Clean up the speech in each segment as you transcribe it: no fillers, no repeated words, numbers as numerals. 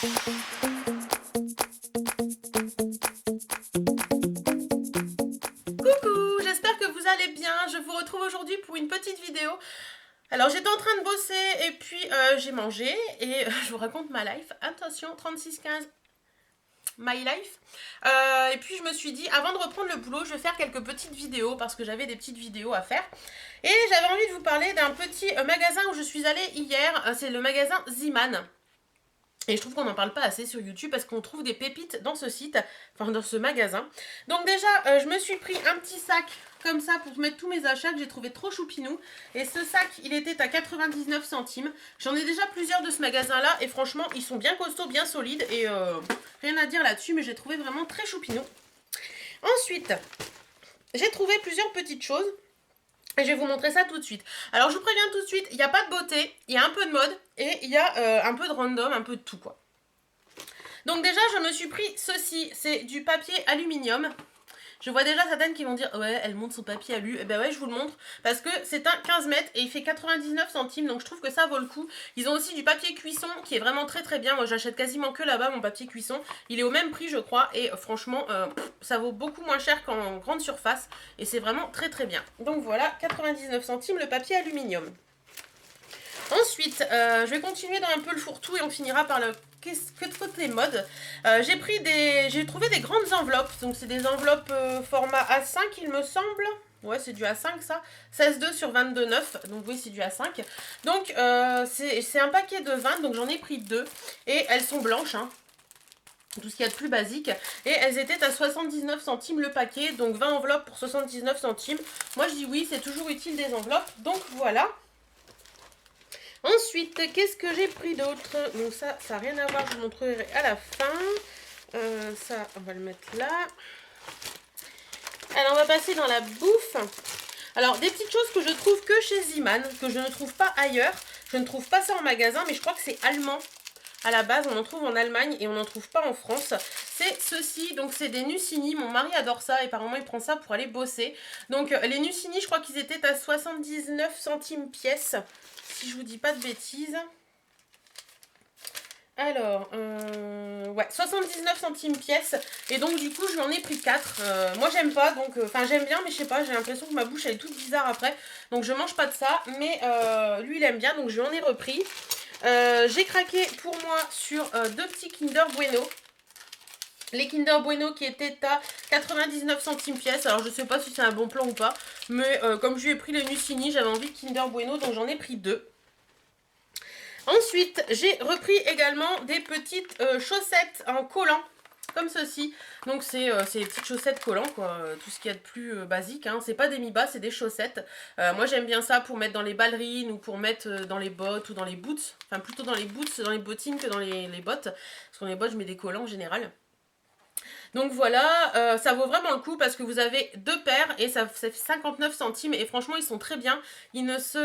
Coucou, j'espère que vous allez bien. Je vous retrouve aujourd'hui pour une petite vidéo. Alors j'étais en train de bosser et puis j'ai mangé et je vous raconte ma life. Attention, 3615, my life. Et puis je me suis dit, avant de reprendre le boulot, je vais faire quelques petites vidéos parce que j'avais des petites vidéos à faire. Et j'avais envie de vous parler d'un petit magasin où je suis allée hier. C'est le magasin Zeeman. Et je trouve qu'on n'en parle pas assez sur YouTube parce qu'on trouve des pépites dans ce site, enfin dans ce magasin. Donc déjà, je me suis pris un petit sac comme ça pour mettre tous mes achats que j'ai trouvé trop choupinou. Et ce sac, il était à 99 centimes. J'en ai déjà plusieurs de ce magasin-là et franchement, ils sont bien costauds, bien solides. Et rien à dire là-dessus, mais j'ai trouvé vraiment très choupinou. Ensuite, j'ai trouvé plusieurs petites choses. Et je vais vous montrer ça tout de suite. Alors je vous préviens tout de suite, il n'y a pas de beauté, il y a un peu de mode et il y a un peu de random, un peu de tout quoi. Donc déjà je me suis pris ceci, c'est du papier aluminium. Je vois déjà certaines qui vont dire ouais elle monte son papier alu, et ben ouais je vous le montre parce que c'est un 15 mètres et il fait 99 centimes donc je trouve que ça vaut le coup. Ils ont aussi du papier cuisson qui est vraiment très très bien, moi j'achète quasiment que là-bas mon papier cuisson, il est au même prix je crois et franchement ça vaut beaucoup moins cher qu'en grande surface et c'est vraiment très très bien. Donc voilà 99 centimes le papier aluminium. Ensuite, je vais continuer dans un peu le fourre-tout et on finira par le côté mode. J'ai trouvé des grandes enveloppes. Donc c'est des enveloppes format A5 il me semble. Ouais, c'est du A5 ça. 16,2 sur 22,9. Donc oui, c'est du A5. Donc c'est un paquet de 20. Donc j'en ai pris 2. Et elles sont blanches. Hein. Tout ce qu'il y a de plus basique. Et elles étaient à 79 centimes le paquet. Donc 20 enveloppes pour 79 centimes. Moi je dis oui, c'est toujours utile des enveloppes. Donc voilà. Ensuite, qu'est-ce que j'ai pris d'autre? Donc ça n'a rien à voir, je vous montrerai à la fin. Ça, on va le mettre là. Alors, on va passer dans la bouffe. Alors, des petites choses que je trouve que chez Zeeman, que je ne trouve pas ailleurs. Je ne trouve pas ça en magasin, mais je crois que c'est allemand. À la base, on en trouve en Allemagne et on n'en trouve pas en France. C'est ceci, donc c'est des Nucini. Mon mari adore ça et apparemment il prend ça pour aller bosser. Donc les Nucini, je crois qu'ils étaient à 79 centimes pièce. Si je vous dis pas de bêtises. Alors, ouais, 79 centimes pièce. Et donc, du coup, je lui en ai pris 4. Moi, j'aime pas, donc, enfin, j'aime bien, mais je sais pas, j'ai l'impression que ma bouche, elle est toute bizarre après. Donc, je mange pas de ça, mais lui, il aime bien, donc je lui en ai repris. J'ai craqué pour moi sur 2 petits Kinder Bueno. Les Kinder Bueno qui étaient à 99 centimes pièce. Alors, je sais pas si c'est un bon plan ou pas, mais comme je lui ai pris les Nucini, j'avais envie de Kinder Bueno, donc j'en ai pris 2. Ensuite, j'ai repris également des petites chaussettes en collant, comme ceci. Donc, c'est des petites chaussettes collantes, quoi. Tout ce qu'il y a de plus basique. Hein. C'est pas des mi-bas, c'est des chaussettes. Moi, j'aime bien ça pour mettre dans les ballerines ou pour mettre dans les bottes ou dans les boots. Enfin, plutôt dans les boots, dans les bottines que dans les bottes. Parce que dans les bottes, je mets des collants en général. Donc voilà, ça vaut vraiment le coup parce que vous avez 2 paires et ça fait 59 centimes et franchement ils sont très bien, ils ne se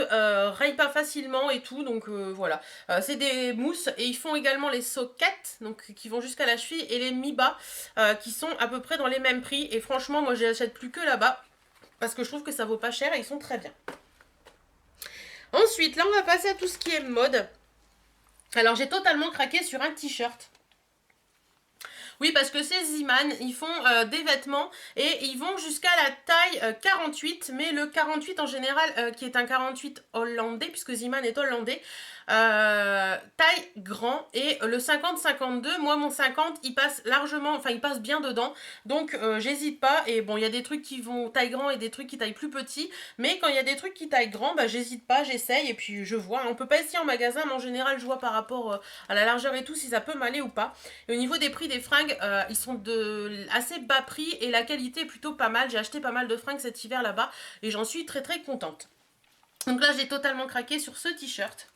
rayent pas facilement et tout, donc voilà. C'est des mousses et ils font également les soquettes, donc qui vont jusqu'à la cheville, et les mi-bas qui sont à peu près dans les mêmes prix et franchement moi je les achète plus que là-bas parce que je trouve que ça vaut pas cher et ils sont très bien. Ensuite là on va passer à tout ce qui est mode. Alors j'ai totalement craqué sur un t-shirt. Oui, parce que c'est Zeeman, ils font des vêtements et ils vont jusqu'à la taille 48, mais le 48 en général, qui est un 48 hollandais, puisque Zeeman est hollandais, taille grand, et le 50-52, moi mon 50, il passe largement, enfin il passe bien dedans, donc j'hésite pas, et bon, il y a des trucs qui vont taille grand et des trucs qui taillent plus petit, mais quand il y a des trucs qui taillent grand, bah j'hésite pas, j'essaye, et puis je vois, on peut pas essayer en magasin, mais en général je vois par rapport à la largeur et tout, si ça peut m'aller ou pas. Et au niveau des prix des fringues, ils sont de assez bas prix et la qualité est plutôt pas mal. J'ai acheté pas mal de fringues cet hiver là-bas et j'en suis très très contente. Donc là j'ai totalement craqué sur ce t-shirt.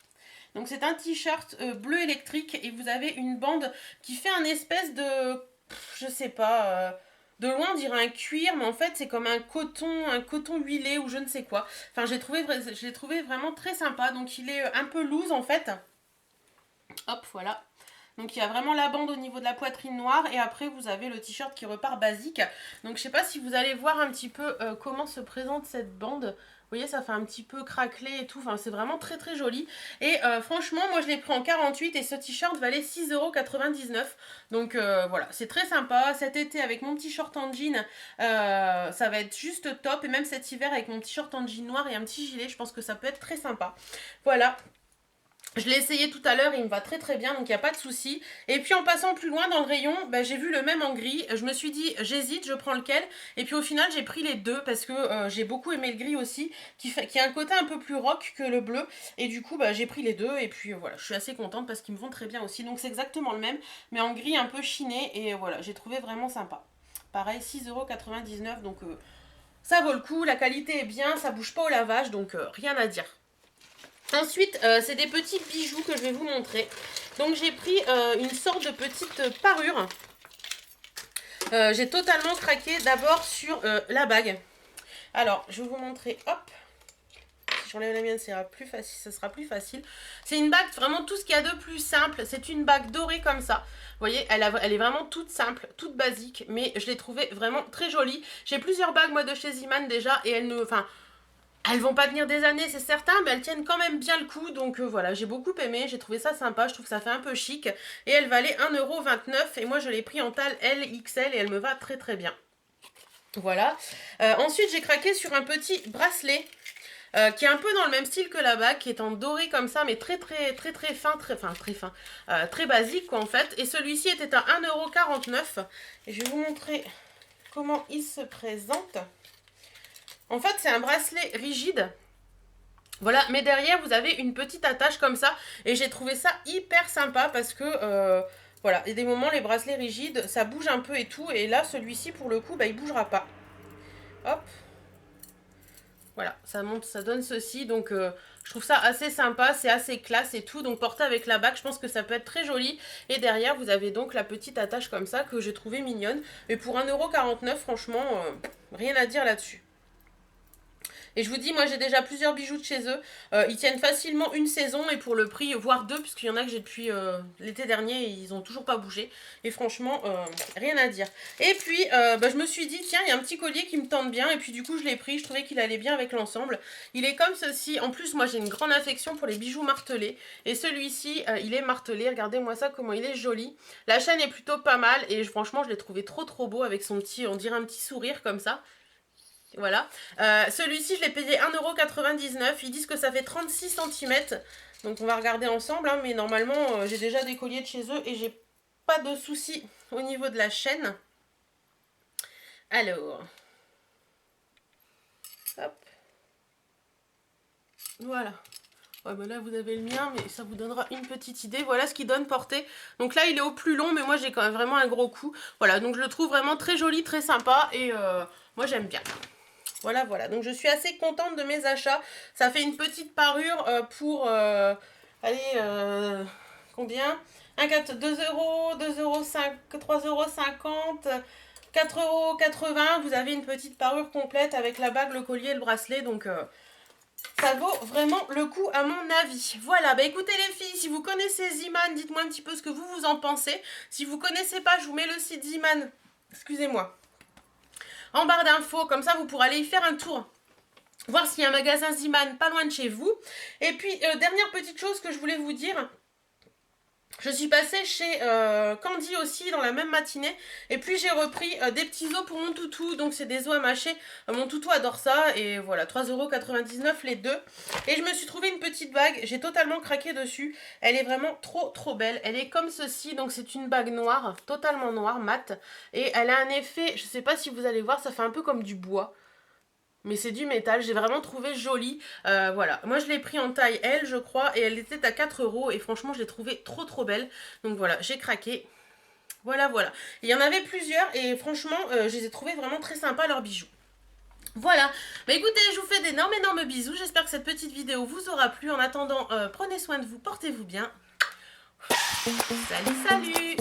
Donc c'est un t-shirt bleu électrique et vous avez une bande qui fait un espèce de, je sais pas, de loin on dirait un cuir, mais en fait c'est comme un coton huilé ou je ne sais quoi. Enfin je l'ai trouvé vraiment très sympa. Donc il est un peu loose en fait. Hop, voilà. Donc il y a vraiment la bande au niveau de la poitrine noire et après vous avez le t-shirt qui repart basique. Donc je sais pas si vous allez voir un petit peu comment se présente cette bande. voyez, ça fait un petit peu craquelé et tout. Enfin, c'est vraiment très très joli. Et franchement, moi je l'ai pris en 48 et ce t-shirt valait 6,99 €. Donc voilà, c'est très sympa. Cet été avec mon petit short en jean, ça va être juste top. Et même cet hiver avec mon petit short en jean noir et un petit gilet, je pense que ça peut être très sympa. Voilà. Je l'ai essayé tout à l'heure, il me va très très bien, donc il n'y a pas de souci. Et puis en passant plus loin dans le rayon, bah, j'ai vu le même en gris. Je me suis dit, j'hésite, je prends lequel. Et puis au final, j'ai pris les deux parce que j'ai beaucoup aimé le gris aussi, qui a un côté un peu plus rock que le bleu. Et du coup, bah, j'ai pris les deux. Et puis voilà, je suis assez contente parce qu'ils me vont très bien aussi. Donc c'est exactement le même, mais en gris un peu chiné. Et voilà, j'ai trouvé vraiment sympa. Pareil, 6,99 €, donc ça vaut le coup. La qualité est bien, ça bouge pas au lavage, donc rien à dire. Ensuite, c'est des petits bijoux que je vais vous montrer. Donc j'ai pris une sorte de petite parure. J'ai totalement craqué d'abord sur la bague. Alors, je vais vous montrer, hop. Si j'enlève la mienne, ce sera plus facile. C'est une bague, vraiment tout ce qu'il y a de plus simple. C'est une bague dorée comme ça. Vous voyez, elle est vraiment toute simple, toute basique. Mais je l'ai trouvée vraiment très jolie. J'ai plusieurs bagues, moi, de chez Ziman déjà. Et elles ne... Enfin, elles vont pas tenir des années, c'est certain, mais elles tiennent quand même bien le coup. Donc voilà, j'ai beaucoup aimé, j'ai trouvé ça sympa, je trouve que ça fait un peu chic. Et elle valait 1,29 € et moi je l'ai pris en taille LXL et elle me va très très bien. Voilà. Ensuite j'ai craqué sur un petit bracelet. Qui est un peu dans le même style que la bague, qui est en doré comme ça, mais très fin, très basique quoi en fait. Et celui-ci était à 1,49 €. Et je vais vous montrer comment il se présente. En fait, c'est un bracelet rigide. Voilà, mais derrière, vous avez une petite attache comme ça. Et j'ai trouvé ça hyper sympa parce que, voilà, il y a des moments, les bracelets rigides, ça bouge un peu et tout. Et là, celui-ci, pour le coup, bah, il bougera pas. Hop. Voilà, ça monte, ça donne ceci. Donc, je trouve ça assez sympa, c'est assez classe et tout. Donc, porté avec la bague, je pense que ça peut être très joli. Et derrière, vous avez donc la petite attache comme ça que j'ai trouvé mignonne. Et pour 1,49 €, franchement, rien à dire là-dessus. Et je vous dis, moi j'ai déjà plusieurs bijoux de chez eux. Ils tiennent facilement une saison et pour le prix, voire deux, puisqu'il y en a que j'ai depuis l'été dernier et ils ont toujours pas bougé. Et franchement, rien à dire. Et puis, bah, je me suis dit, tiens, il y a un petit collier qui me tente bien. Et puis du coup, je l'ai pris. Je trouvais qu'il allait bien avec l'ensemble. Il est comme ceci. En plus, moi j'ai une grande affection pour les bijoux martelés. Et celui-ci, il est martelé. Regardez-moi ça, comment il est joli. La chaîne est plutôt pas mal. Et franchement, je l'ai trouvé trop beau avec son petit, on dirait un petit sourire comme ça. Voilà. Celui-ci, je l'ai payé 1,99 €. Ils disent que ça fait 36 cm. Donc on va regarder ensemble. Hein, mais normalement, j'ai déjà des colliers de chez eux et j'ai pas de soucis au niveau de la chaîne. Alors. Hop. Voilà. Ouais, bah là, vous avez le mien, mais ça vous donnera une petite idée. Voilà ce qu'il donne porté. Donc là, il est au plus long, mais moi, j'ai quand même vraiment un gros coup. Voilà, donc je le trouve vraiment très joli, très sympa. Et moi, j'aime bien. Voilà, voilà. Donc, je suis assez contente de mes achats. Ça fait une petite parure pour... allez, combien 2 €, 2,5 €, 3,50 €, 4,80 €. Vous avez une petite parure complète avec la bague, le collier et le bracelet. Donc... ça vaut vraiment le coup à mon avis. Voilà, bah écoutez les filles, si vous connaissez Ziman, dites-moi un petit peu ce que vous en pensez. Si vous connaissez pas, je vous mets le site Ziman, excusez-moi, en barre d'infos, comme ça vous pourrez aller y faire un tour. Voir s'il y a un magasin Ziman pas loin de chez vous. Et puis, dernière petite chose que je voulais vous dire. Je suis passée chez Candy aussi dans la même matinée. Et puis j'ai repris des petits os pour mon toutou. Donc c'est des os à mâcher. Mon toutou adore ça. Et voilà, 3,99 € les deux. Et je me suis trouvé une petite bague. J'ai totalement craqué dessus. Elle est vraiment trop belle. Elle est comme ceci. Donc c'est une bague noire, totalement noire, mat. Et elle a un effet, je sais pas si vous allez voir, ça fait un peu comme du bois. Mais c'est du métal, j'ai vraiment trouvé joli. Voilà, moi je l'ai pris en taille L je crois et elle était à 4 € et franchement je l'ai trouvée trop belle. Donc voilà, j'ai craqué. Voilà. Il y en avait plusieurs et franchement je les ai trouvés vraiment très sympas leurs bijoux. Voilà, bah écoutez, je vous fais d'énormes bisous. J'espère que cette petite vidéo vous aura plu. En attendant, prenez soin de vous, portez-vous bien. Salut